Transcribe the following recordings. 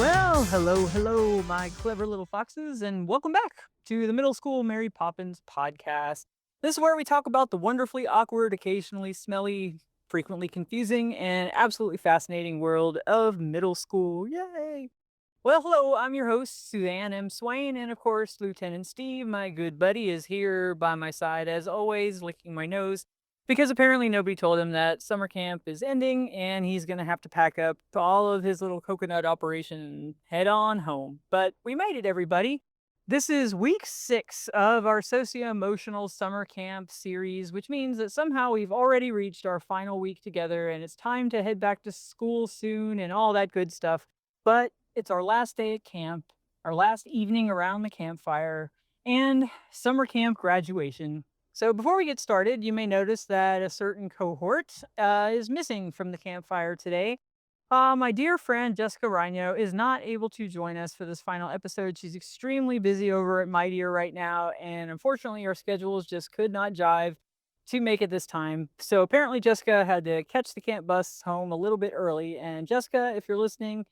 Well, hello, my clever little foxes, and welcome back to the Middle School Mary Poppins podcast. This is where we talk about the wonderfully awkward, occasionally smelly, frequently confusing, and absolutely fascinating world of middle school. Yay! Well, hello, I'm your host, Suzanne M. Swain, and of course, Lieutenant Steve, my good buddy, is here by my side as always, licking my nose, because apparently nobody told him that summer camp is ending and he's going to have to pack up all of his little coconut operation and head on home. But we made it, everybody. This is week 6 of our socio-emotional summer camp series, which means that somehow we've already reached our final week together and it's time to head back to school soon and all that good stuff. But it's our last day at camp, our last evening around the campfire, and summer camp graduation. So before we get started, you may notice that a certain cohort is missing from the campfire today. My dear friend Jessica Rhino is not able to join us for this final episode. She's extremely busy over at Mightier right now, and unfortunately, our schedules just could not jive to make it this time. So apparently, Jessica had to catch the camp bus home a little bit early. And Jessica, if you're listening,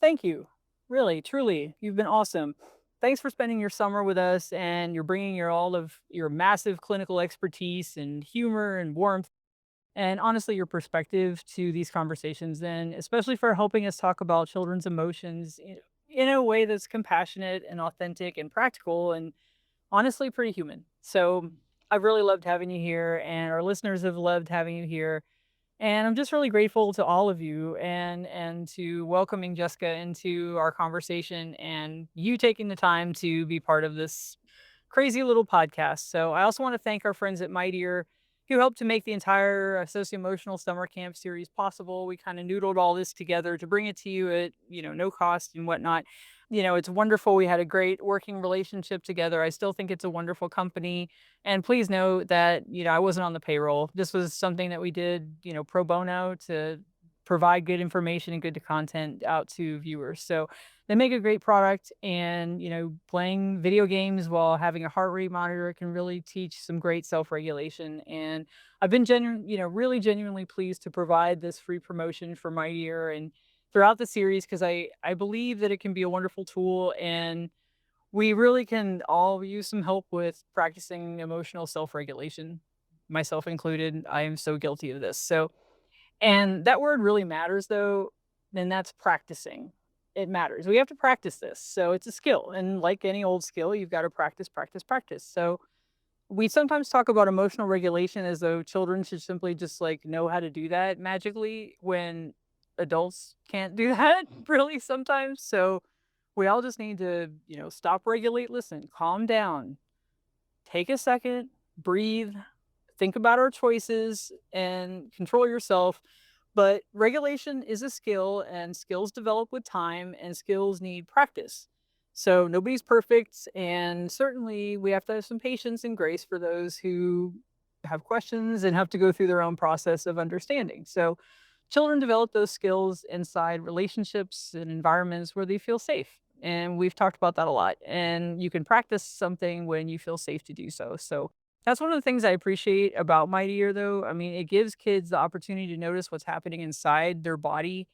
thank you. Really, truly, you've been awesome. Thanks for spending your summer with us, and you're bringing your all of your massive clinical expertise and humor and warmth and honestly your perspective to these conversations, and especially for helping us talk about children's emotions in a way that's compassionate and authentic and practical and honestly pretty human. So I've really loved having you here, and our listeners have loved having you here. And I'm just really grateful to all of you and to welcoming Jessica into our conversation and you taking the time to be part of this crazy little podcast. So I also want to thank our friends at Mightier who helped to make the entire socio-emotional summer camp series possible. We kind of noodled all this together to bring it to you at, no cost and whatnot. It's wonderful. We had a great working relationship together. I still think it's a wonderful company. And please know that, I wasn't on the payroll. This was something that we did, pro bono to provide good information and good content out to viewers. So they make a great product, and, playing video games while having a heart rate monitor can really teach some great self-regulation. And I've been really genuinely pleased to provide this free promotion for my year and throughout the series, because I believe that it can be a wonderful tool, and we really can all use some help with practicing emotional self-regulation, myself included. I am so guilty of this. So, and that word really matters though, and that's practicing. It matters. We have to practice this. So it's a skill. And like any old skill, you've got to practice, practice, practice. So we sometimes talk about emotional regulation as though children should simply just like know how to do that magically, when adults can't do that really sometimes. So we all just need to, stop, regulate, listen, calm down, take a second, breathe, think about our choices, and control yourself. But regulation is a skill, and skills develop with time, and skills need practice. So nobody's perfect, and certainly we have to have some patience and grace for those who have questions and have to go through their own process of understanding. So children develop those skills inside relationships and environments where they feel safe. And we've talked about that a lot. And you can practice something when you feel safe to do so. So that's one of the things I appreciate about Mightier, though. I mean, it gives kids the opportunity to notice what's happening inside their body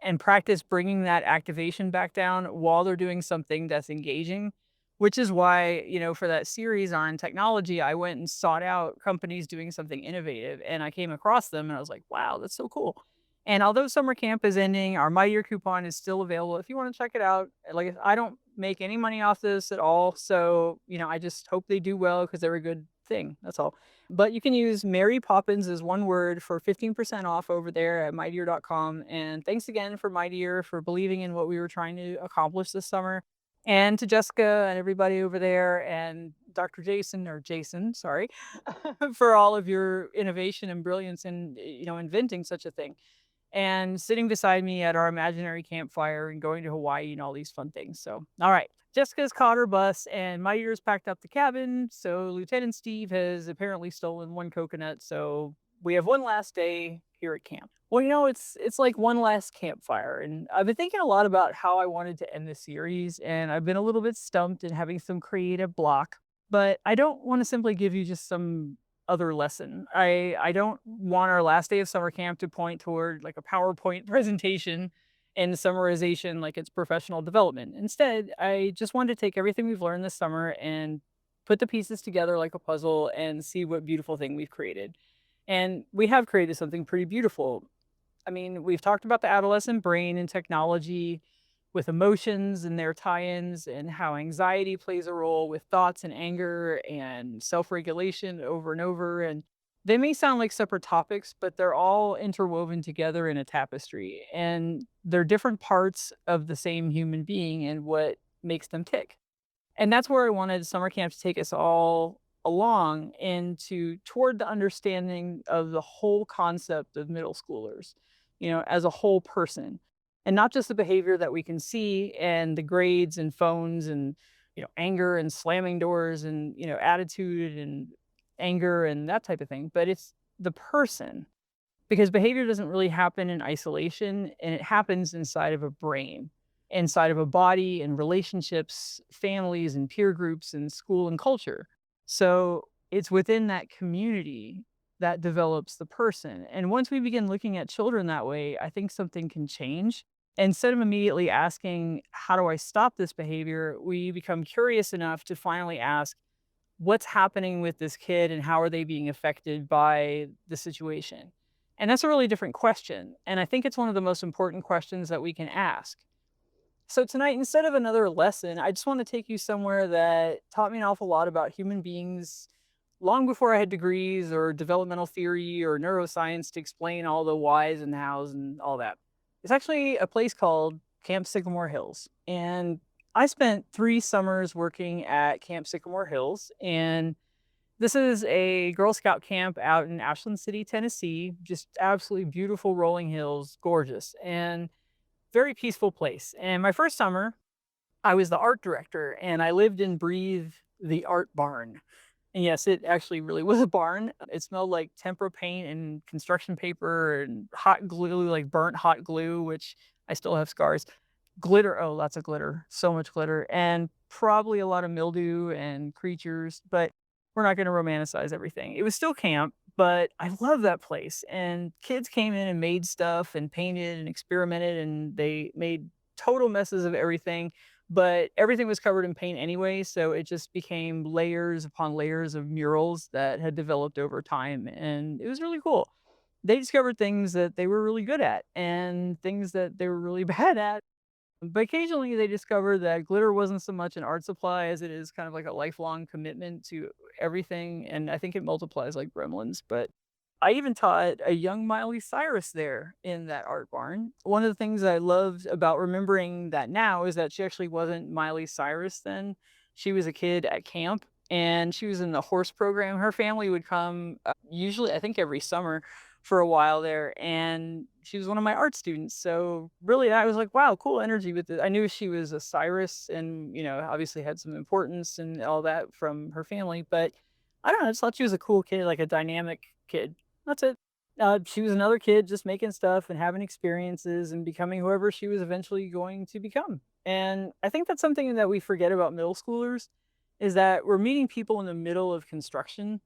and practice bringing that activation back down while they're doing something that's engaging. Which is why, for that series on technology, I went and sought out companies doing something innovative, and I came across them and I was like, wow, that's so cool. And although summer camp is ending, our Mightier coupon is still available if you want to check it out. Like, I don't make any money off this at all. So, I just hope they do well because they're a good thing. That's all. But you can use Mary Poppins as one word for 15% off over there at mightier.com. And thanks again for Mightier for believing in what we were trying to accomplish this summer. And to Jessica and everybody over there, and Dr. Jason, sorry, for all of your innovation and brilliance in, inventing such a thing and sitting beside me at our imaginary campfire and going to Hawaii and all these fun things. So, all right. Jessica's caught her bus and my ears packed up the cabin. So Lieutenant Steve has apparently stolen one coconut. So we have one last day here at camp. Well, it's like one last campfire. And I've been thinking a lot about how I wanted to end the series. And I've been a little bit stumped and having some creative block. But I don't want to simply give you just some other lesson. I don't want our last day of summer camp to point toward like a PowerPoint presentation and summarization like it's professional development. Instead, I just wanted to take everything we've learned this summer and put the pieces together like a puzzle and see what beautiful thing we've created. And we have created something pretty beautiful. I mean, we've talked about the adolescent brain and technology with emotions and their tie-ins and how anxiety plays a role with thoughts and anger and self-regulation over and over. And they may sound like separate topics, but they're all interwoven together in a tapestry. And they're different parts of the same human being and what makes them tick. And that's where I wanted summer camp to take us all along into toward the understanding of the whole concept of middle schoolers, as a whole person. And not just the behavior that we can see and the grades and phones and, anger and slamming doors and, attitude and anger and that type of thing, but it's the person because behavior doesn't really happen in isolation and it happens inside of a brain, inside of a body and relationships, families and peer groups and school and culture. So it's within that community that develops the person. And once we begin looking at children that way, I think something can change. Instead of immediately asking, how do I stop this behavior? We become curious enough to finally ask, what's happening with this kid and how are they being affected by the situation? And that's a really different question. And I think it's one of the most important questions that we can ask. So tonight, instead of another lesson, I just want to take you somewhere that taught me an awful lot about human beings long before I had degrees or developmental theory or neuroscience to explain all the whys and hows and all that. It's actually a place called Camp Sycamore Hills. And I spent 3 summers working at Camp Sycamore Hills. And this is a Girl Scout camp out in Ashland City, Tennessee. Just absolutely beautiful rolling hills, gorgeous. And very peaceful place. And my first summer, I was the art director and I lived and breathed the art barn. And yes, it actually really was a barn. It smelled like tempera paint and construction paper and hot glue, like burnt hot glue, which I still have scars. Glitter, oh, lots of glitter, so much glitter, and probably a lot of mildew and creatures, but we're not gonna romanticize everything. It was still camp, but I love that place, and kids came in and made stuff and painted and experimented, and they made total messes of everything, but everything was covered in paint anyway, so it just became layers upon layers of murals that had developed over time, and it was really cool. They discovered things that they were really good at and things that they were really bad at, but occasionally they discovered that glitter wasn't so much an art supply as it is kind of like a lifelong commitment to everything. And I think it multiplies like gremlins. But I even taught a young Miley Cyrus there in that art barn. One of the things I loved about remembering that now is that she actually wasn't Miley Cyrus then. She was a kid at camp and she was in the horse program. Her family would come usually, I think, every summer for a while there, and she was one of my art students. So really, I was like, wow, cool energy with it. I knew she was a Cyrus, and obviously had some importance and all that from her family. But I don't know, I just thought she was a cool kid, like a dynamic kid. That's it. She was another kid just making stuff and having experiences and becoming whoever she was eventually going to become. And I think that's something that we forget about middle schoolers is that we're meeting people in the middle of construction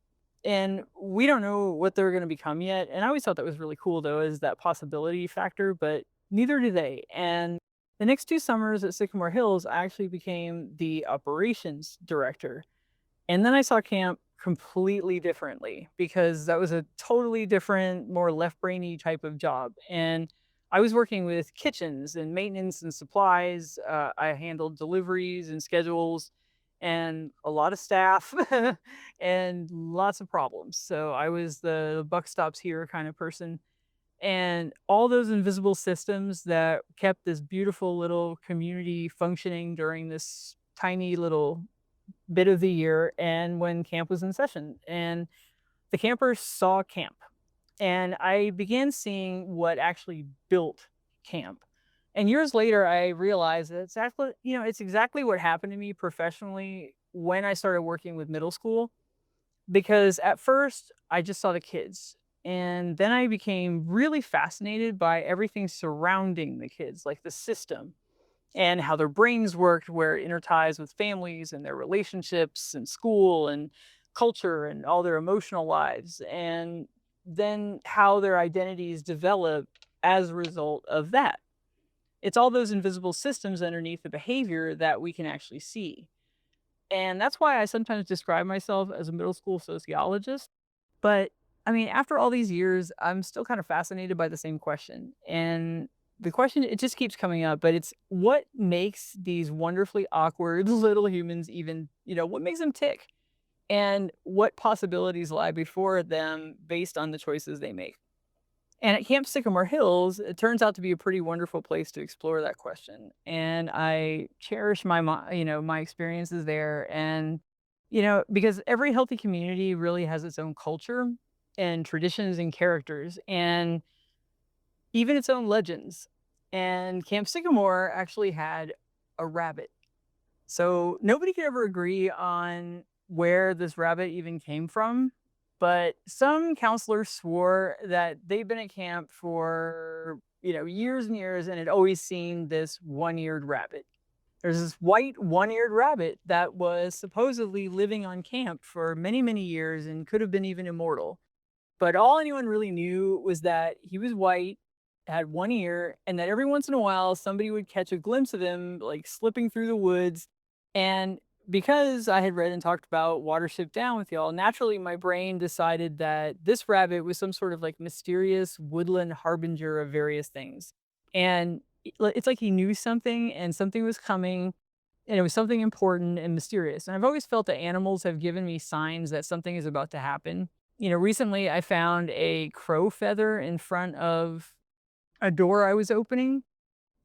and we don't know what they're going to become yet. And I always thought that was really cool, though, is that possibility factor, but neither do they. And the next 2 summers at Sycamore Hills, I actually became the operations director. And then I saw camp completely differently because that was a totally different, more left brainy type of job. And I was working with kitchens and maintenance and supplies. I handled deliveries and schedules and a lot of staff and lots of problems. So I was the buck stops here kind of person. And all those invisible systems that kept this beautiful little community functioning during this tiny little bit of the year and when camp was in session. And the campers saw camp. And I began seeing what actually built camp. And years later, I realized that it's exactly what happened to me professionally when I started working with middle school. Because at first, I just saw the kids. And then I became really fascinated by everything surrounding the kids, like the system and how their brains worked, where it interties with families and their relationships and school and culture and all their emotional lives. And then how their identities develop as a result of that. It's all those invisible systems underneath the behavior that we can actually see. And that's why I sometimes describe myself as a middle school sociologist. But I mean, after all these years, I'm still kind of fascinated by the same question. And the question, it just keeps coming up, but it's what makes these wonderfully awkward little humans even, what makes them tick? And what possibilities lie before them based on the choices they make? And at Camp Sycamore Hills, it turns out to be a pretty wonderful place to explore that question. And I cherish my experiences there. And, because every healthy community really has its own culture and traditions and characters and even its own legends. And Camp Sycamore actually had a rabbit. So nobody could ever agree on where this rabbit even came from, but some counselors swore that they've been at camp for, years and years and had always seen this one-eared rabbit. There's this white one-eared rabbit that was supposedly living on camp for many, many years and could have been even immortal. But all anyone really knew was that he was white, had one ear, and that every once in a while somebody would catch a glimpse of him like slipping through the woods. And because I had read and talked about Watership Down with y'all, naturally my brain decided that this rabbit was some sort of like mysterious woodland harbinger of various things. And it's like he knew something and something was coming and it was something important and mysterious. And I've always felt that animals have given me signs that something is about to happen. Recently I found a crow feather in front of a door I was opening,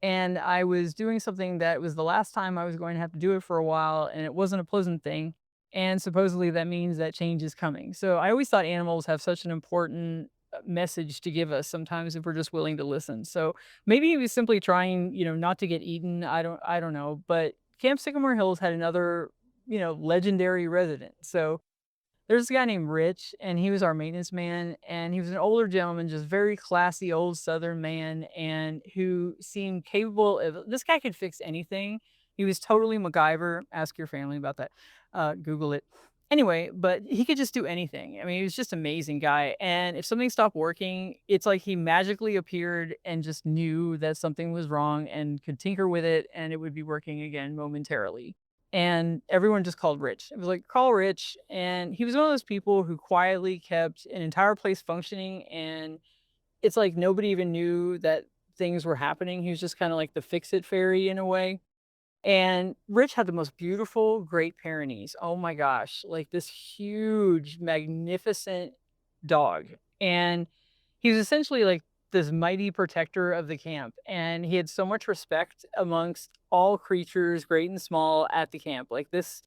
and I was doing something that was the last time I was going to have to do it for a while, and it wasn't a pleasant thing. And supposedly that means that change is coming. So I always thought animals have such an important message to give us sometimes if we're just willing to listen. So maybe he was simply trying, not to get eaten. I don't know. But Camp Sycamore Hills had another, legendary resident. So there's a guy named Rich, and he was our maintenance man, and he was an older gentleman, just very classy old Southern man, and who seemed capable of this guy could fix anything. He was totally MacGyver. Ask your family about that. Google it. Anyway, but he could just do anything. I mean, he was just an amazing guy. And if something stopped working, it's like he magically appeared and just knew that something was wrong and could tinker with it and it would be working again momentarily. And everyone just called Rich. It was like, "Call Rich," and he was one of those people who quietly kept an entire place functioning, and it's like nobody even knew that things were happening. He was just kinda like the fix-it fairy in a way. And Rich had the most beautiful Great Pyrenees. Oh my gosh, like this huge, magnificent dog. And he was essentially like this mighty protector of the camp. And he had so much respect amongst all creatures, great and small, at the camp. Like this,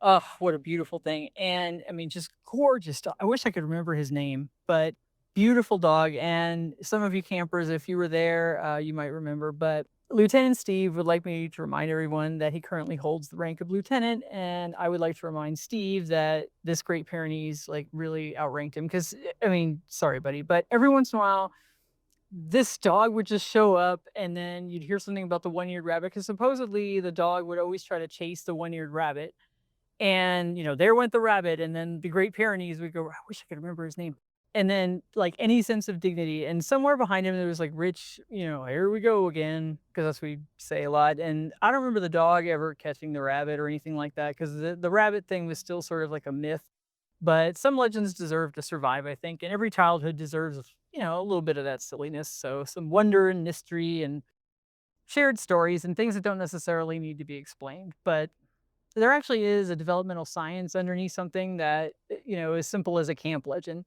oh, what a beautiful thing. And I mean, just gorgeous dog. I wish I could remember his name, but beautiful dog. And some of you campers, if you were there, you might remember. But Lieutenant Steve would like me to remind everyone that he currently holds the rank of lieutenant. And I would like to remind Steve that this Great Pyrenees like really outranked him. Cause I mean, sorry, buddy, but every once in a while, this dog would just show up and then you'd hear something about the one-eared rabbit because supposedly the dog would always try to chase the one-eared rabbit and, there went the rabbit, and then the Great Pyrenees would go, I wish I could remember his name. And then, like, any sense of dignity. And somewhere behind him, there was like, Rich, here we go again, because that's what we say a lot. And I don't remember the dog ever catching the rabbit or anything like that, because the rabbit thing was still sort of like a myth. But some legends deserve to survive, I think. And every childhood deserves, a little bit of that silliness. So some wonder and mystery and shared stories and things that don't necessarily need to be explained. But there actually is a developmental science underneath something that, is simple as a camp legend.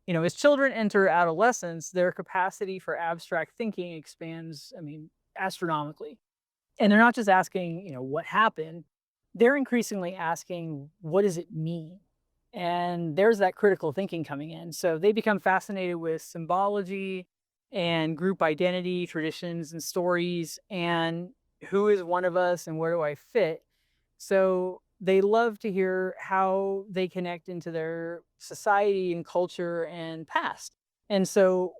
As children enter adolescence, their capacity for abstract thinking expands, I mean, astronomically. And they're not just asking, what happened? They're increasingly asking, what does it mean? And there's that critical thinking coming in. So they become fascinated with symbology and group identity, traditions and stories, and who is one of us and where do I fit? So they love to hear how they connect into their society and culture and past. And so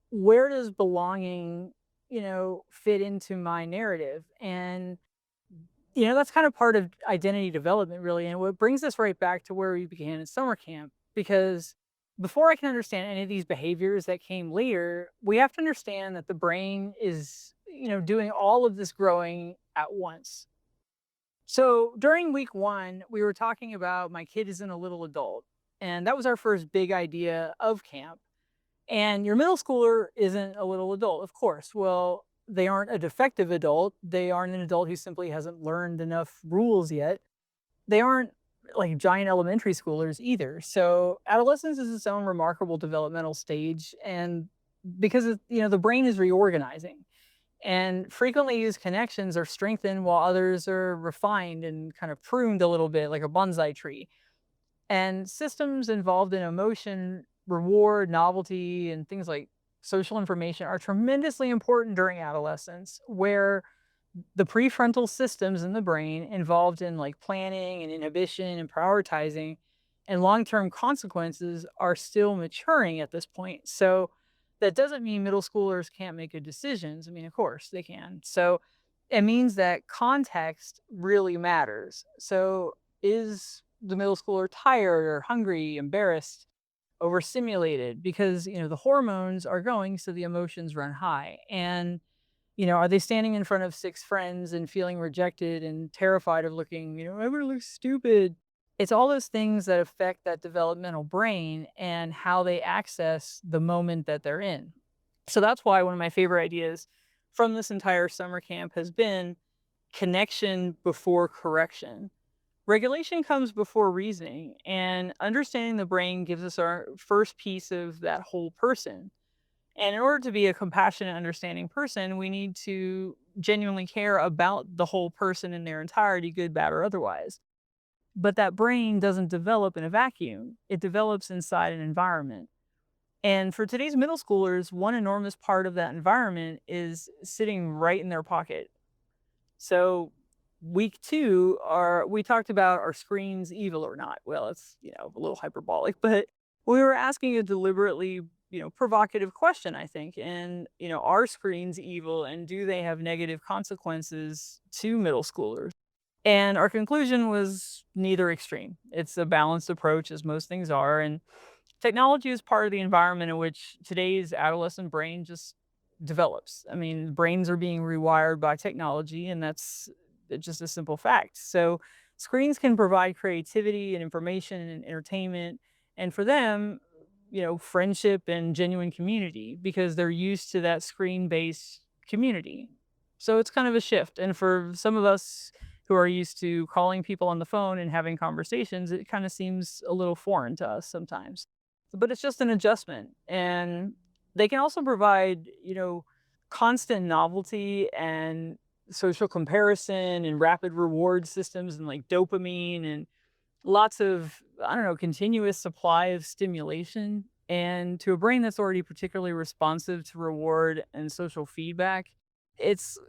where does belonging, fit into my narrative? And that's kind of part of identity development, really. And what brings us right back to where we began at summer camp, because before I can understand any of these behaviors that came later, we have to understand that the brain is doing all of this growing at once. So during week one, we were talking about my kid isn't a little adult. And that was our first big idea of camp. And your middle schooler isn't a little adult, of course. Well, they aren't a defective adult. They aren't an adult who simply hasn't learned enough rules yet. They aren't like giant elementary schoolers either. So adolescence is its own remarkable developmental stage. And because the brain is reorganizing and frequently used connections are strengthened while others are refined and kind of pruned a little bit like a bonsai tree. And systems involved in emotion, reward, novelty, and things like social information are tremendously important during adolescence, where the prefrontal systems in the brain involved in like planning and inhibition and prioritizing and long-term consequences are still maturing at this point. So that doesn't mean middle schoolers can't make good decisions. I mean, of course they can. So it means that context really matters. So is the middle schooler tired or hungry, embarrassed, overstimulated? Because, the hormones are going, so the emotions run high. And are they standing in front of six friends and feeling rejected and terrified of looking, I'm gonna look stupid? It's all those things that affect that developmental brain and how they access the moment that they're in. So that's why one of my favorite ideas from this entire summer camp has been connection before correction. Regulation comes before reasoning, and understanding the brain gives us our first piece of that whole person. And in order to be a compassionate, understanding person, we need to genuinely care about the whole person in their entirety, good, bad, or otherwise. But that brain doesn't develop in a vacuum, it develops inside an environment. And for today's middle schoolers, one enormous part of that environment is sitting right in their pocket. So, week two, we talked about are screens evil or not? Well, it's, a little hyperbolic, but we were asking a deliberately, provocative question, I think. And, are screens evil and do they have negative consequences to middle schoolers? And our conclusion was neither extreme. It's a balanced approach, as most things are. And technology is part of the environment in which today's adolescent brain just develops. I mean, brains are being rewired by technology, and that's just a simple fact. So, screens can provide creativity and information and entertainment, and for them, friendship and genuine community because they're used to that screen based community. So, it's kind of a shift. And for some of us who are used to calling people on the phone and having conversations, it kind of seems a little foreign to us sometimes. But it's just an adjustment. And they can also provide, constant novelty and social comparison and rapid reward systems and like dopamine and lots of, I don't know, continuous supply of stimulation. And to a brain that's already particularly responsive to reward and social feedback, it's,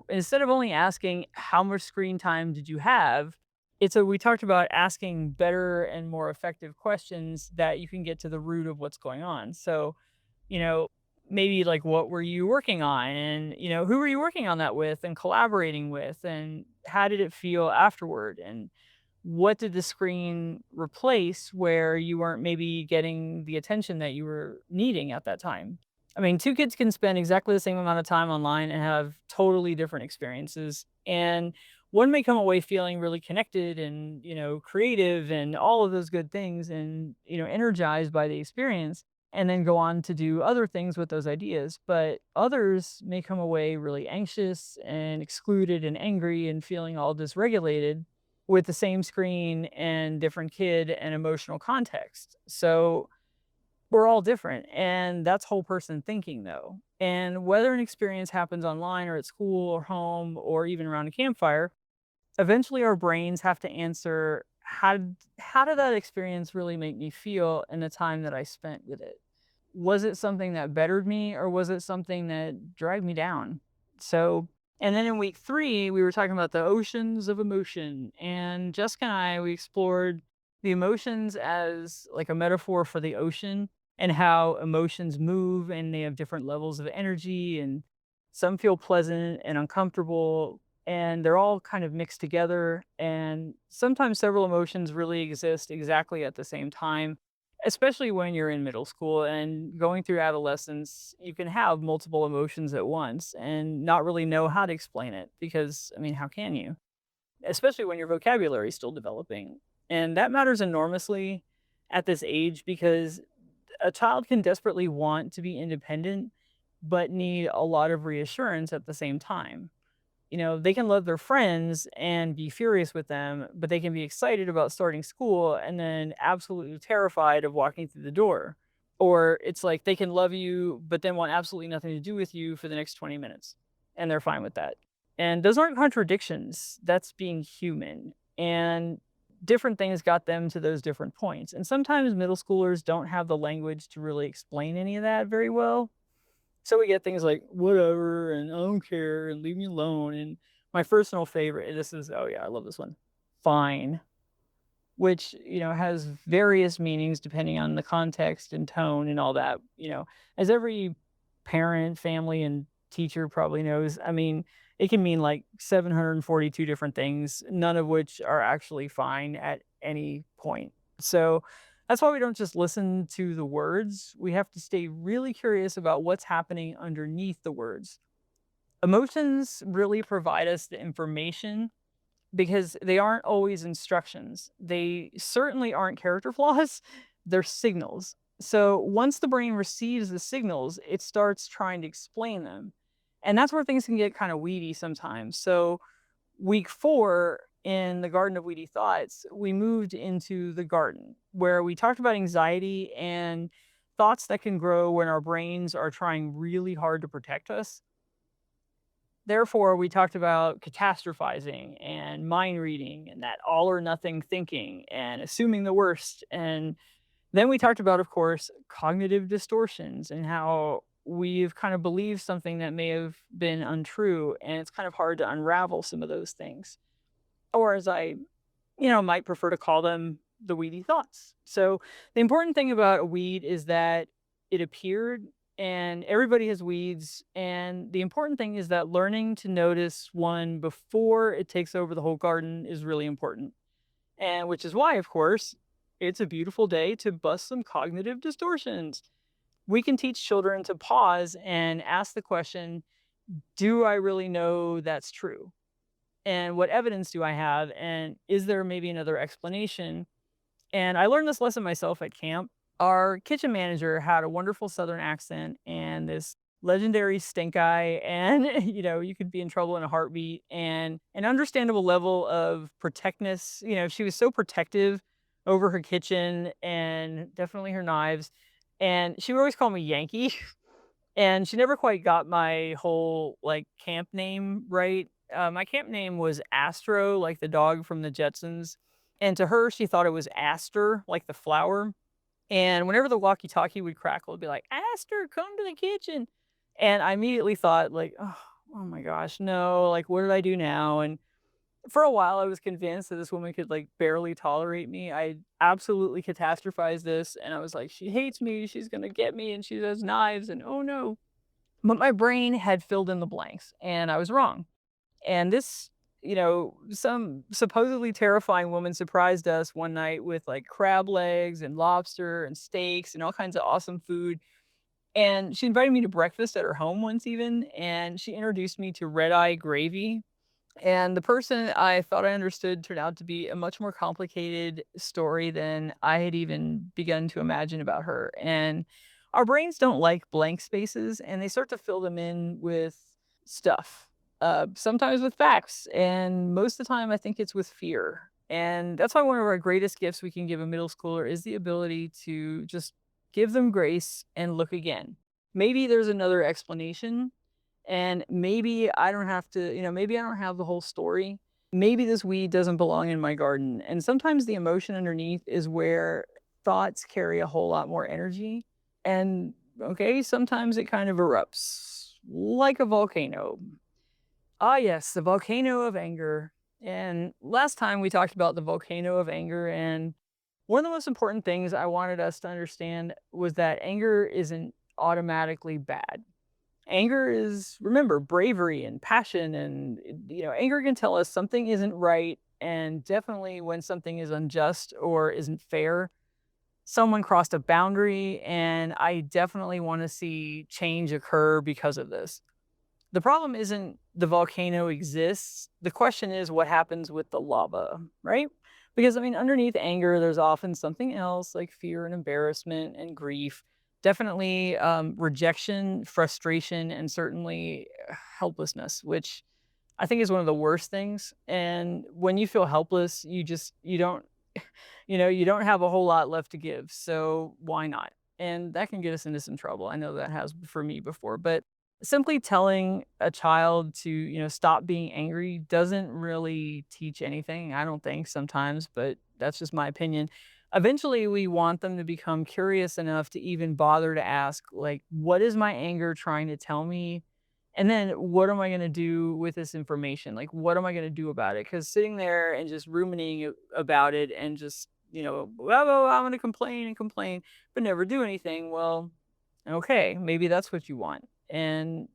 instead of only asking how much screen time did you have, we talked about asking better and more effective questions that you can get to the root of what's going on. So, you know, maybe like what were you working on and, who were you working on that with and collaborating with and how did it feel afterward and what did the screen replace where you weren't maybe getting the attention that you were needing at that time? I mean, two kids can spend exactly the same amount of time online and have totally different experiences. And one may come away feeling really connected and, creative and all of those good things and, energized by the experience and then go on to do other things with those ideas. But others may come away really anxious and excluded and angry and feeling all dysregulated with the same screen and different kid and emotional context. So we're all different, and that's whole person thinking, though. And whether an experience happens online or at school or home or even around a campfire, eventually our brains have to answer how did that experience really make me feel in the time that I spent with it? Was it something that bettered me or was it something that dragged me down? So, and then in week three, we were talking about the oceans of emotion. And Jessica and we explored the emotions as like a metaphor for the ocean and how emotions move and they have different levels of energy and some feel pleasant and uncomfortable and they're all kind of mixed together. And sometimes several emotions really exist exactly at the same time especially when you're in middle school and going through adolescence, you can have multiple emotions at once and not really know how to explain it because, I mean, how can you? Especially when your vocabulary is still developing. And that matters enormously at this age because a child can desperately want to be independent, but need a lot of reassurance at the same time. They can love their friends and be furious with them, but they can be excited about starting school and then absolutely terrified of walking through the door. Or it's like they can love you, but then want absolutely nothing to do with you for the next 20 minutes. And they're fine with that. And those aren't contradictions. That's being human. And different things got them to those different points. And sometimes middle schoolers don't have the language to really explain any of that very well. So we get things like whatever and I don't care and leave me alone. And my personal favorite, and this is, oh yeah, I love this one. Fine, which, has various meanings depending on the context and tone and all that, as every parent, family, and teacher probably knows. I mean, it can mean like 742 different things, none of which are actually fine at any point. So that's why we don't just listen to the words. We have to stay really curious about what's happening underneath the words. Emotions really provide us the information because they aren't always instructions. They certainly aren't character flaws, they're signals. So once the brain receives the signals, it starts trying to explain them. And that's where things can get kind of weedy sometimes. So week 4 in the Garden of Weedy Thoughts, we moved into the garden where we talked about anxiety and thoughts that can grow when our brains are trying really hard to protect us. Therefore, we talked about catastrophizing and mind reading and that all or nothing thinking and assuming the worst. And then we talked about, of course, cognitive distortions and how we've kind of believed something that may have been untrue. And it's kind of hard to unravel some of those things. Or as I, might prefer to call them, the weedy thoughts. So the important thing about a weed is that it appeared and everybody has weeds. And the important thing is that learning to notice one before it takes over the whole garden is really important. And which is why, of course, it's a beautiful day to bust some cognitive distortions. We can teach children to pause and ask the question, do I really know that's true? And what evidence do I have? And is there maybe another explanation? And I learned this lesson myself at camp. Our kitchen manager had a wonderful Southern accent and this legendary stink eye. And, you could be in trouble in a heartbeat and an understandable level of protectiveness. She was so protective over her kitchen and definitely her knives. And she would always call me Yankee. And she never quite got my whole like camp name right. My camp name was Astro, like the dog from the Jetsons. And to her, she thought it was Aster, like the flower. And whenever the walkie-talkie would crackle, it'd be like, Aster, come to the kitchen. And I immediately thought, like, oh my gosh, no, like, what did I do now? And for a while, I was convinced that this woman could like barely tolerate me. I absolutely catastrophized this. And I was like, she hates me. She's going to get me. And she has knives. And oh no. But my brain had filled in the blanks and I was wrong. And this, some supposedly terrifying woman surprised us one night with like crab legs and lobster and steaks and all kinds of awesome food. And she invited me to breakfast at her home once even, and she introduced me to red eye gravy. And the person I thought I understood turned out to be a much more complicated story than I had even begun to imagine about her. And our brains don't like blank spaces, and they start to fill them in with stuff, sometimes with facts. And most of the time, I think it's with fear. And that's why one of our greatest gifts we can give a middle schooler is the ability to just give them grace and look again. Maybe there's another explanation and maybe I don't have to, maybe I don't have the whole story. Maybe this weed doesn't belong in my garden. And sometimes the emotion underneath is where thoughts carry a whole lot more energy. And okay, sometimes it kind of erupts like a volcano. Ah, yes, the volcano of anger. And last time we talked about the volcano of anger. And one of the most important things I wanted us to understand was that anger isn't automatically bad. Anger is, remember, bravery and passion. And, anger can tell us something isn't right. And definitely when something is unjust or isn't fair. someone crossed a boundary, and I definitely want to see change occur because of this. The problem isn't the volcano exists. The question is what happens with the lava, right? Because I mean, underneath anger, there's often something else like fear and embarrassment and grief. Definitely rejection, frustration, and certainly helplessness, which I think is one of the worst things. And when you feel helpless, you don't you don't have a whole lot left to give. So why not? And that can get us into some trouble. I know that has for me before, but simply telling a child to, stop being angry doesn't really teach anything. I don't think sometimes, but that's just my opinion. Eventually, we want them to become curious enough to even bother to ask, like, what is my anger trying to tell me? And then what am I gonna do with this information? Like, what am I gonna do about it? Because sitting there and just ruminating about it and just, well, I'm gonna complain and complain, but never do anything. Well, okay, maybe that's what you want. And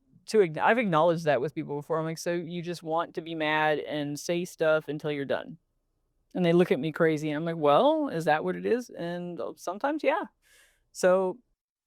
I've acknowledged that with people before. I'm like, so you just want to be mad and say stuff until you're done. And they look at me crazy. And I'm like, well, is that what it is? And sometimes, yeah. So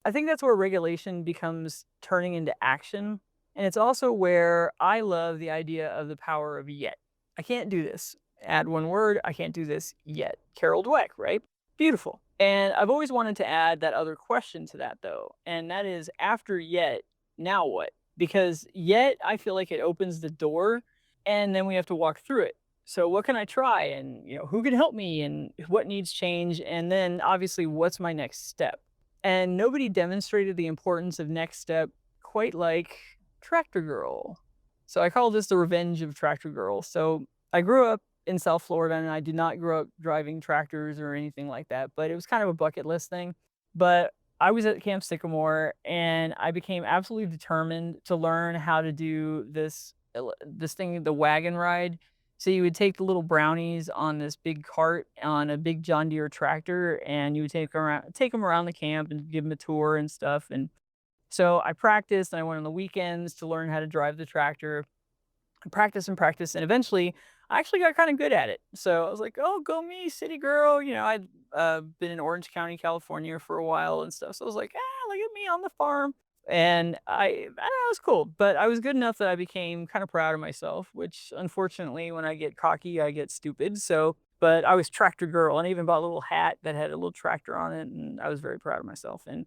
I think that's where regulation becomes turning into action. And it's also where I love the idea of the power of yet. I can't do this. Add one word, I can't do this yet. Carol Dweck, right? Beautiful. And I've always wanted to add that other question to that though. And that is after yet, now what? Because yet I feel like it opens the door and then we have to walk through it. So what can I try? And who can help me and what needs change? And then obviously what's my next step? And nobody demonstrated the importance of next step quite like Tractor Girl. So I call this the revenge of Tractor Girl. So I grew up in South Florida and I did not grow up driving tractors or anything like that, but it was kind of a bucket list thing. But I was at Camp Sycamore and I became absolutely determined to learn how to do this thing, the wagon ride. So you would take the little brownies on this big cart on a big John Deere tractor, and you would take them around the camp and give them a tour and stuff. And so I practiced, and I went on the weekends to learn how to drive the tractor. I practiced and practiced, and eventually I actually got kind of good at it. So I was like, "Oh, go me, city girl!" I'd been in Orange County, California for a while and stuff. So I was like, "Ah, look at me on the farm." And I don't know, it was cool, but I was good enough that I became kind of proud of myself, which unfortunately, when I get cocky, I get stupid. So, but I was tractor girl, and I even bought a little hat that had a little tractor on it, and I was very proud of myself. And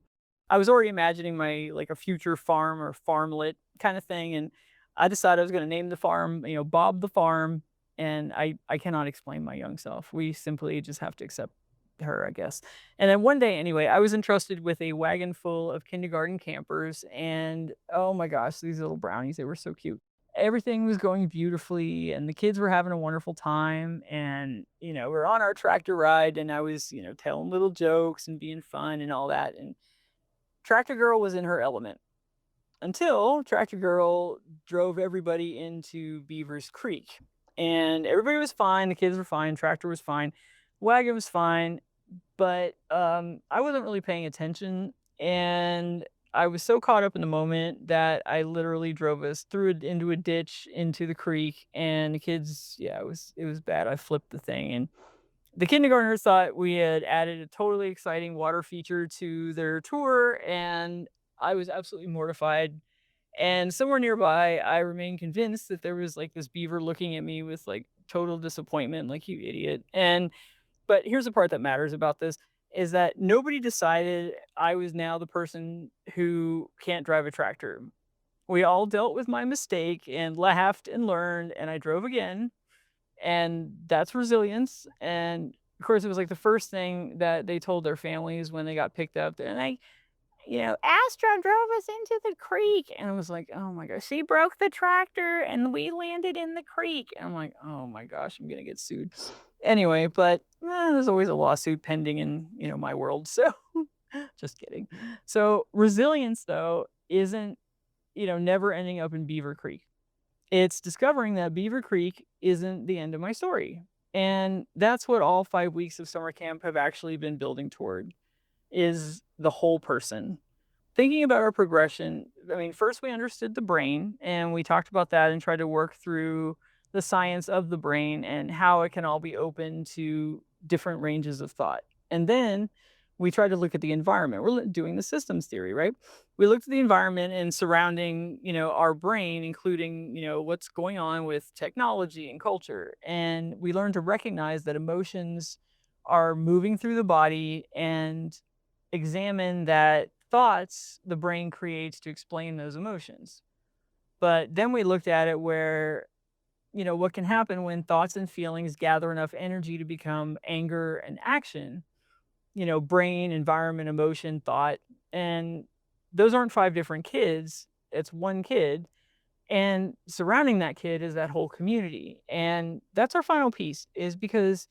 I was already imagining my like a future farm or farmlet kind of thing, and I decided I was going to name the farm, Bob the Farm. And I cannot explain my young self. We simply just have to accept her, I guess. And then one day, anyway, I was entrusted with a wagon full of kindergarten campers, and oh my gosh, these little brownies, they were so cute. Everything was going beautifully, and the kids were having a wonderful time. And we're on our tractor ride, and I was, telling little jokes and being fun and all that. And Tractor Girl was in her element until Tractor Girl drove everybody into Beaver's Creek. And everybody was fine. The kids were fine. Tractor was fine. Wagon was fine. But I wasn't really paying attention. And I was so caught up in the moment that I literally drove us through it into a ditch into the creek. And the kids, yeah, it was bad. I flipped the thing. And the kindergartners thought we had added a totally exciting water feature to their tour. And I was absolutely mortified. And somewhere nearby, I remained convinced that there was like this beaver looking at me with like total disappointment, like, you idiot. But here's the part that matters about this is that nobody decided I was now the person who can't drive a tractor. We all dealt with my mistake and laughed and learned, and I drove again. And that's resilience. And of course, it was like the first thing that they told their families when they got picked up. And Astra drove us into the creek. And I was like, oh my gosh, she broke the tractor and we landed in the creek. And I'm like, oh my gosh, I'm going to get sued. Anyway, but there's always a lawsuit pending in, my world. So just kidding. So resilience, though, isn't, never ending up in Beaver Creek. It's discovering that Beaver Creek isn't the end of my story. And that's what all 5 weeks of summer camp have actually been building toward, is the whole person. Thinking about our progression, I mean, first we understood the brain, and we talked about that and tried to work through the science of the brain and how it can all be open to different ranges of thought. And then we tried to look at the environment. We're doing the systems theory, right? We looked at the environment and surrounding, our brain, including, what's going on with technology and culture. And we learned to recognize that emotions are moving through the body and examine that thoughts the brain creates to explain those emotions. But then we looked at it where, what can happen when thoughts and feelings gather enough energy to become anger and action, brain, environment, emotion, thought. And those aren't five different kids, it's one kid. And surrounding that kid is that whole community. And that's our final piece, is because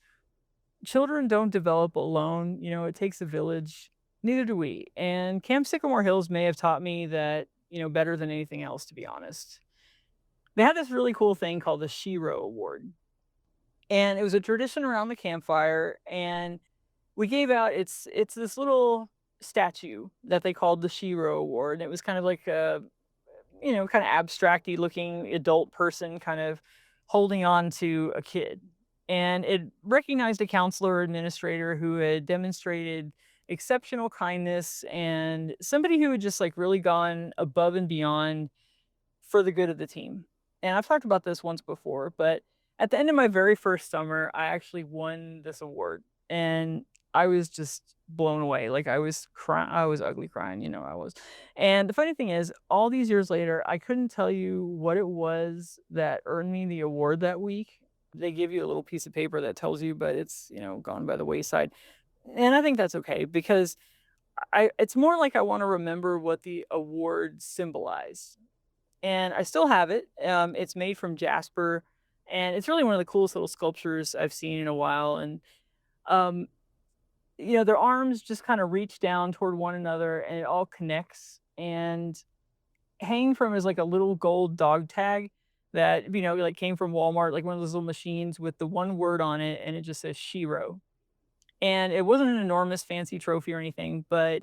children don't develop alone. It takes a village. Neither do we. And Camp Sycamore Hills may have taught me that, better than anything else, to be honest. They had this really cool thing called the Shiro Award. And it was a tradition around the campfire. And we gave out, it's this little statue that they called the Shiro Award. It was kind of like a, kind of abstracty looking adult person kind of holding on to a kid. And it recognized a counselor or administrator who had demonstrated exceptional kindness and somebody who had just like really gone above and beyond for the good of the team. And I've talked about this once before, but at the end of my very first summer, I actually won this award. And I was just blown away. Like I was crying, I was ugly crying, I was. And the funny thing is, all these years later, I couldn't tell you what it was that earned me the award that week. They give you a little piece of paper that tells you, but it's, gone by the wayside. And I think that's okay because it's more like I want to remember what the award symbolized. And I still have it. It's made from jasper, and it's really one of the coolest little sculptures I've seen in a while. And um, their arms just kind of reach down toward one another, and it all connects. And hanging from is like a little gold dog tag that like came from Walmart, like one of those little machines with the one word on it, and it just says Shiro. And it wasn't an enormous fancy trophy or anything, but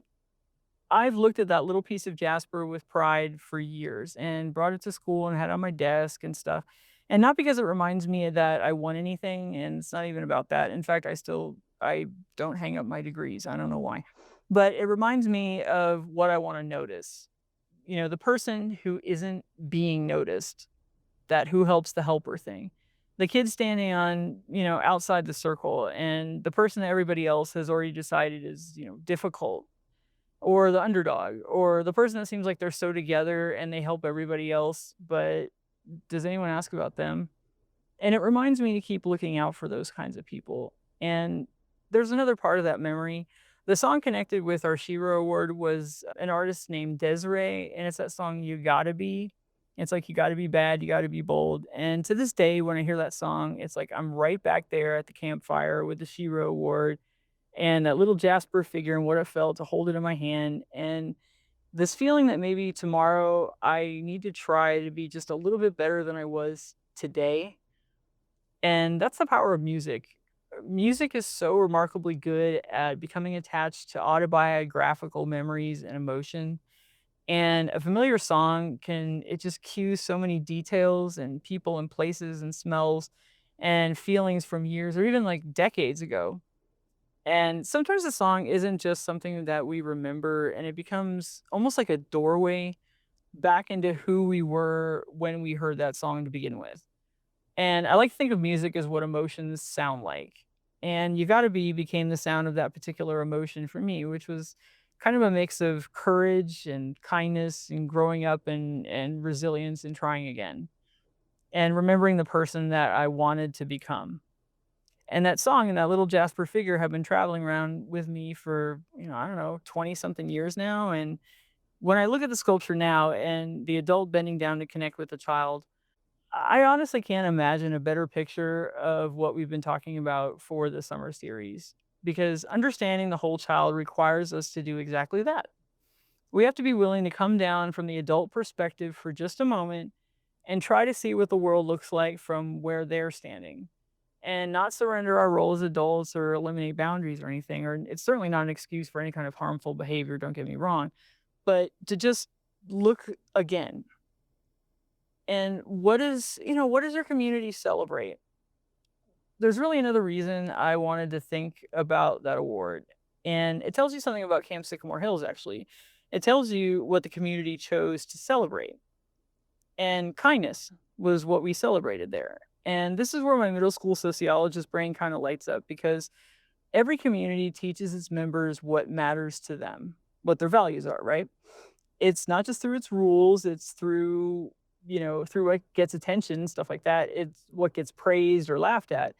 I've looked at that little piece of jasper with pride for years and brought it to school and had it on my desk and stuff. And not because it reminds me that I won anything, and it's not even about that. In fact, I don't hang up my degrees. I don't know why. But it reminds me of what I want to notice. The person who isn't being noticed, that who helps the helper thing. The kid standing on, outside the circle, and the person that everybody else has already decided is, difficult, or the underdog, or the person that seems like they're so together and they help everybody else, but does anyone ask about them? And it reminds me to keep looking out for those kinds of people. And there's another part of that memory. The song connected with our Shiro Award was an artist named Desiree, and it's that song "You Gotta Be." It's like you gotta be bad, you gotta be bold. And to this day, when I hear that song, it's like I'm right back there at the campfire with the Shiro Award and that little Jasper figure and what it felt to hold it in my hand. And this feeling that maybe tomorrow I need to try to be just a little bit better than I was today. And that's the power of music. Music is so remarkably good at becoming attached to autobiographical memories and emotion. And a familiar song it just cues so many details and people and places and smells and feelings from years or even like decades ago. And sometimes the song isn't just something that we remember, and it becomes almost like a doorway back into who we were when we heard that song to begin with. And I like to think of music as what emotions sound like. And You Gotta Be became the sound of that particular emotion for me, which was kind of a mix of courage and kindness and growing up and resilience and trying again and remembering the person that I wanted to become. And that song and that little Jasper figure have been traveling around with me for, I don't know, 20 something years now. And when I look at the sculpture now and the adult bending down to connect with the child, I honestly can't imagine a better picture of what we've been talking about for the summer series, because understanding the whole child requires us to do exactly that. We have to be willing to come down from the adult perspective for just a moment and try to see what the world looks like from where they're standing, and not surrender our role as adults or eliminate boundaries or anything. Or it's certainly not an excuse for any kind of harmful behavior, don't get me wrong, but to just look again. And what does your community celebrate? There's really another reason I wanted to think about that award. And it tells you something about Camp Sycamore Hills, actually. It tells you what the community chose to celebrate. And kindness was what we celebrated there. And this is where my middle school sociologist brain kind of lights up because every community teaches its members what matters to them, what their values are, right? It's not just through its rules, it's through, through what gets attention, stuff like that. It's what gets praised or laughed at.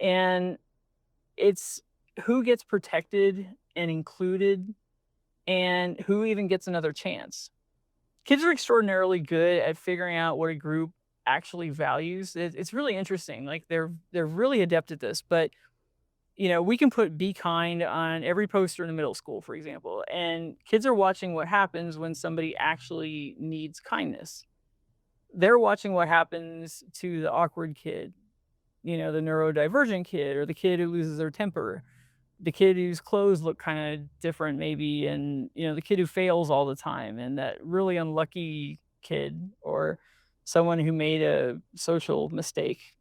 And it's who gets protected and included and who even gets another chance. Kids are extraordinarily good at figuring out what a group actually values. It's really interesting. Like they're really adept at this. But we can put "be kind" on every poster in the middle school, for example, and kids are watching what happens when somebody actually needs kindness. They're watching what happens to the awkward kid, the neurodivergent kid, or the kid who loses their temper, the kid whose clothes look kind of different maybe, and the kid who fails all the time, and that really unlucky kid, or someone who made a social mistake,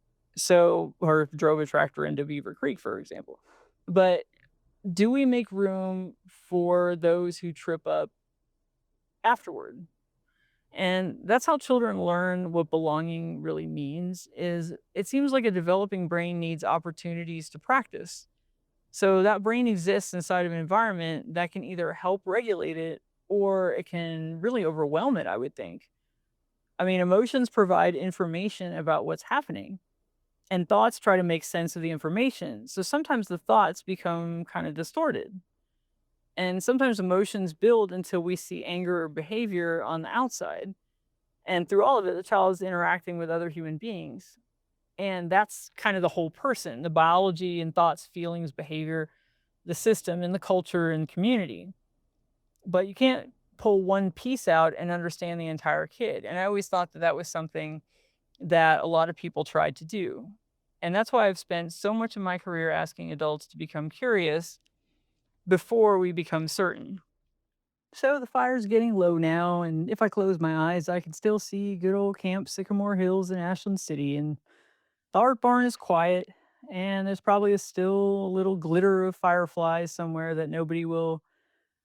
or drove a tractor into Beaver Creek, for example. But do we make room for those who trip up afterward? And that's how children learn what belonging really means. Is it seems like a developing brain needs opportunities to practice. So that brain exists inside of an environment that can either help regulate it or it can really overwhelm it, I would think. I mean, emotions provide information about what's happening, and thoughts try to make sense of the information. So sometimes the thoughts become kind of distorted. And sometimes emotions build until we see anger or behavior on the outside. And through all of it, the child is interacting with other human beings. And that's kind of the whole person, the biology and thoughts, feelings, behavior, the system and the culture and community. But you can't pull one piece out and understand the entire kid. And I always thought that that was something that a lot of people tried to do. And that's why I've spent so much of my career asking adults to become curious before we become certain. So the fire's getting low now, and if I close my eyes, I can still see good old Camp Sycamore Hills in Ashland City. And the art barn is quiet, and there's probably still a little glitter of fireflies somewhere that nobody will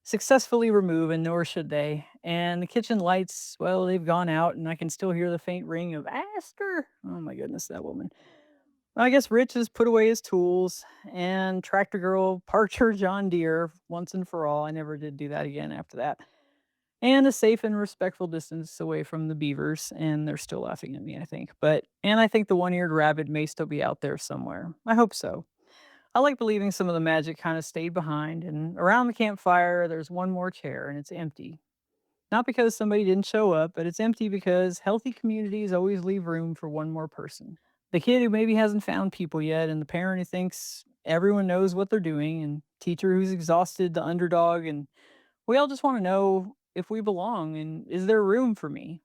successfully remove, and nor should they. And the kitchen lights, well, they've gone out, and I can still hear the faint ring of Aster. Oh my goodness, that woman. Well, I guess Rich has put away his tools, and Tractor Girl parked her John Deere once and for all. I never did do that again after that. And a safe and respectful distance away from the beavers, and they're still laughing at me, I think. And I think the one-eared rabbit may still be out there somewhere. I hope so. I like believing some of the magic kind of stayed behind, and around the campfire, there's one more chair, and it's empty. Not because somebody didn't show up, but it's empty because healthy communities always leave room for one more person. The kid who maybe hasn't found people yet, and the parent who thinks everyone knows what they're doing, and teacher who's exhausted, the underdog, and we all just want to know if we belong and is there room for me?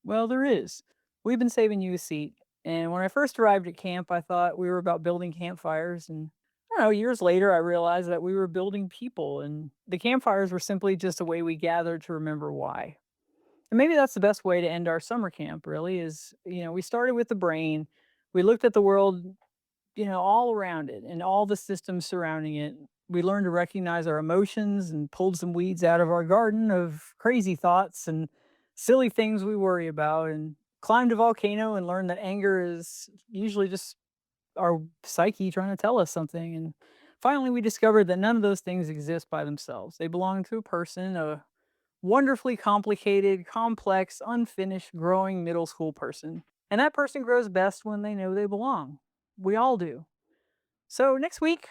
Well, there is. We've been saving you a seat. And when I first arrived at camp, I thought we were about building campfires. And I don't know, years later, I realized that we were building people. And the campfires were simply just a way we gathered to remember why. And maybe that's the best way to end our summer camp, really, is, we started with the brain. We looked at the world, all around it and all the systems surrounding it. We learned to recognize our emotions and pulled some weeds out of our garden of crazy thoughts and silly things we worry about, and climbed a volcano and learned that anger is usually just our psyche trying to tell us something. And finally, we discovered that none of those things exist by themselves. They belong to a person, a wonderfully complicated, complex, unfinished, growing middle school person. And that person grows best when they know they belong. We all do. So next week,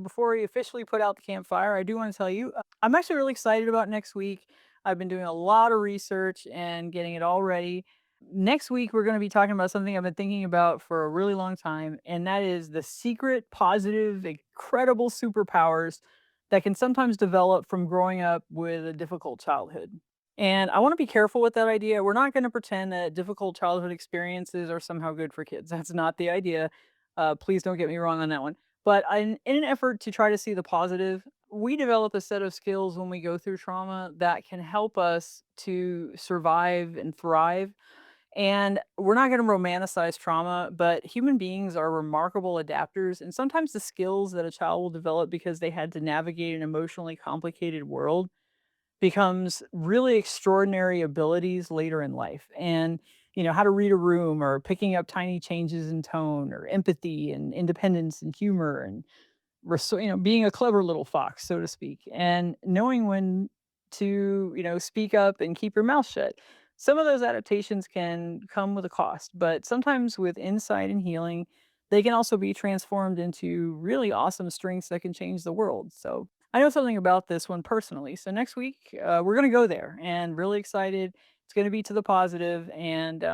before we officially put out the campfire, I do want to tell you, I'm actually really excited about next week. I've been doing a lot of research and getting it all ready. Next week, we're going to be talking about something I've been thinking about for a really long time, and that is the secret, positive, incredible superpowers that can sometimes develop from growing up with a difficult childhood. And I want to be careful with that idea. We're not going to pretend that difficult childhood experiences are somehow good for kids. That's not the idea. Please don't get me wrong on that one. But in an effort to try to see the positive, we develop a set of skills when we go through trauma that can help us to survive and thrive. And we're not going to romanticize trauma, but human beings are remarkable adapters. And sometimes the skills that a child will develop because they had to navigate an emotionally complicated world becomes really extraordinary abilities later in life. And, how to read a room or picking up tiny changes in tone or empathy and independence and humor and being a clever little fox, so to speak, and knowing when to, speak up and keep your mouth shut. Some of those adaptations can come with a cost, but sometimes with insight and healing, they can also be transformed into really awesome strengths that can change the world. So I know something about this one personally. So next week, we're going to go there and really excited. It's going to be to the positive, and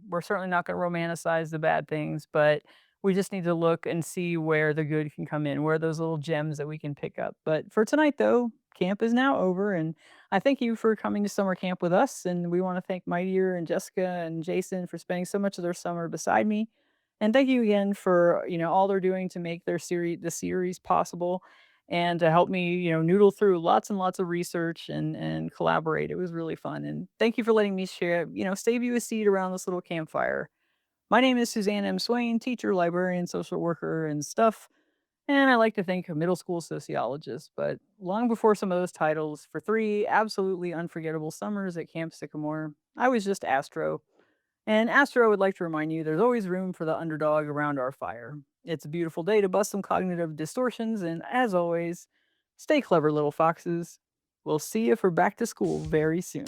we're certainly not going to romanticize the bad things, but we just need to look and see where the good can come in, where those little gems that we can pick up. But for tonight, though, camp is now over, and I thank you for coming to summer camp with us. And we want to thank Mightier and Jessica and Jason for spending so much of their summer beside me. And thank you again for all they're doing to make the series possible, and to help me noodle through lots and lots of research and collaborate. It was really fun, and thank you for letting me share save you a seat around this little campfire. My name is Suzanne M. Swain, teacher, librarian, social worker, and stuff. And I like to think a middle school sociologist, but long before some of those titles, for 3 absolutely unforgettable summers at Camp Sycamore, I was just Astro. And Astro would like to remind you there's always room for the underdog around our fire. It's a beautiful day to bust some cognitive distortions, and as always, stay clever, little foxes. We'll see you for back to school very soon.